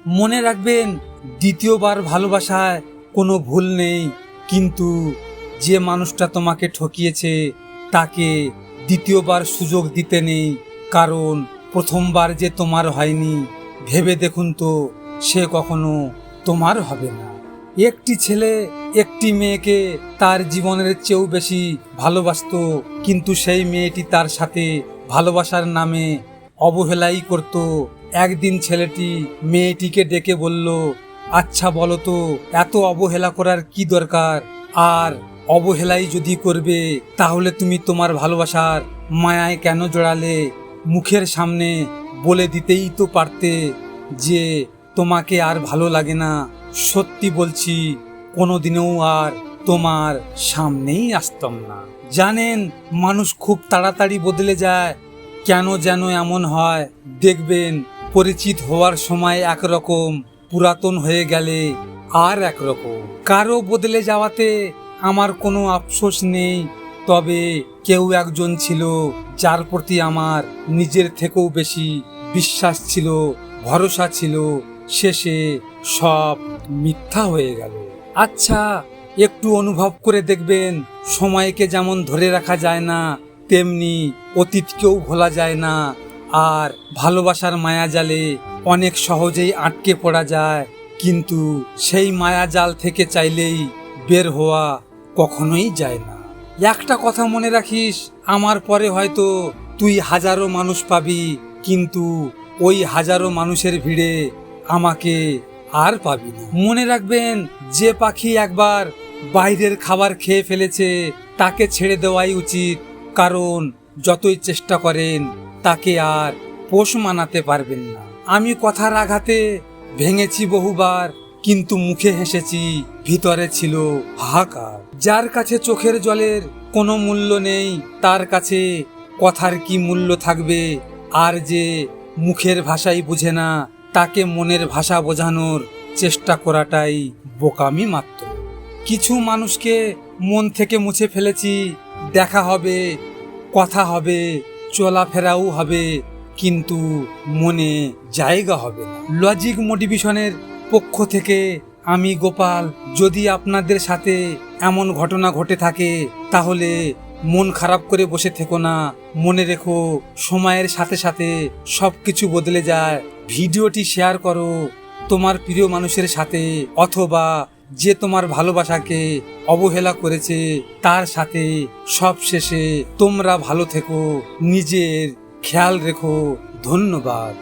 মনে রাখবেন, দ্বিতীয়বার ভালোবাসায় কোনো ভুল নেই, কিন্তু যে মানুষটা তোমাকে ঠকিয়েছে তাকে দ্বিতীয়বার সুযোগ দিতে নেই, কারণ প্রথমবার যে তোমার হয়নি, ভেবে দেখুন তো সে কখনো তোমার হবে না। একটি ছেলে একটি মেয়েকে তার জীবনের চেয়েও বেশি ভালোবাসতো, কিন্তু সেই মেয়েটি তার সাথে ভালোবাসার নামে অবহেলাই করত। একদিন ছেলেটি মেয়েটিকে ডেকে বলল, আচ্ছা বলো তো, এত অবহেলা করার কি দরকার? আর অবহেলাই যদি করবে তাহলে তুমি তোমার ভালোবাসার মায়ায় কেন জড়ালে? মুখের সামনে বলে দিতেই তো পারতে যে তোমাকে আর ভালো লাগে না। সত্যি বলছি, কোনোদিনও আর তোমার সামনেই আসতাম না। জানেন, মানুষ খুব তাড়াতাড়ি বদলে যায়, কেন যেন এমন হয়? দেখবেন, পরিচিত হওয়ার সময় একরকম, পুরাতন হয়ে গেলে আর একরকম। কারো বদলে যাওয়াতে আমার কোনো আফসোস নেই, তবে কেউ একজন ছিল যার প্রতি আমার নিজের থেকেও বেশি বিশ্বাস ছিল, ভরসা ছিল। শেষে সব মিথ্যা হয়ে গেল। আচ্ছা, একটু অনুভব করে দেখবেন, সময়কে যেমন ধরে রাখা যায় না, তেমনি অতীতকেও ভোলা যায় না। আর ভালোবাসার মায়াজালে অনেক সহজেই আটকে পড়া যায়, কিন্তু সেই মায়াজাল থেকে চাইলেই বের হওয়া কখনোই যায় না। একটা কথা মনে রাখিস, আমার পরে হয়তো তুই হাজারো মানুষ পাবি, কিন্তু ওই হাজারো মানুষের ভিড়ে আমাকে আর পাবি না। মনে রাখবেন, যে পাখি একবার বাইরের খাবার খেয়ে ফেলেছে তাকে ছেড়ে দেওয়াই উচিত, কারণ যতই চেষ্টা করেন তাকে আর পোষ মানাতে পারবেন না। আমি কথার আঘাতে ভেঙেছি বহুবার, কিন্তু মুখে হেসেছি, ভিতরে ছিল হাহাকার। যার কাছে চোখের জলের কোনো মূল্য নেই তার কাছে কথার কি মূল্য থাকবে? আর যে মুখের ভাষাই বুঝে না তাকে মনের ভাষা বোঝানোর চেষ্টা করাটাই বোকামি মাত্র। কিছু মানুষকে মন থেকে মুছে ফেলেছি, দেখা হবে, কথা হবে, চলাফেরাও হবে, কিন্তু মনে জায়গা হবে না। লজিক মোটিভেশনের পক্ষ থেকে আমি গোপাল। যদি আপনাদের সাথে এমন ঘটনা ঘটে থাকে তাহলে মন খারাপ করে বসে থেকো না। মনে রেখো, সময়ের সাথে সাথে সবকিছু বদলে যায়। ভিডিওটি শেয়ার করো তোমার প্রিয় মানুষের সাথে, অথবা যে তোমার ভালোবাসাকে অবহেলা করেছে তার সাথে। সব শেষে তোমরা ভালো থেকো, নিজের খেয়াল রেখো। ধন্যবাদ।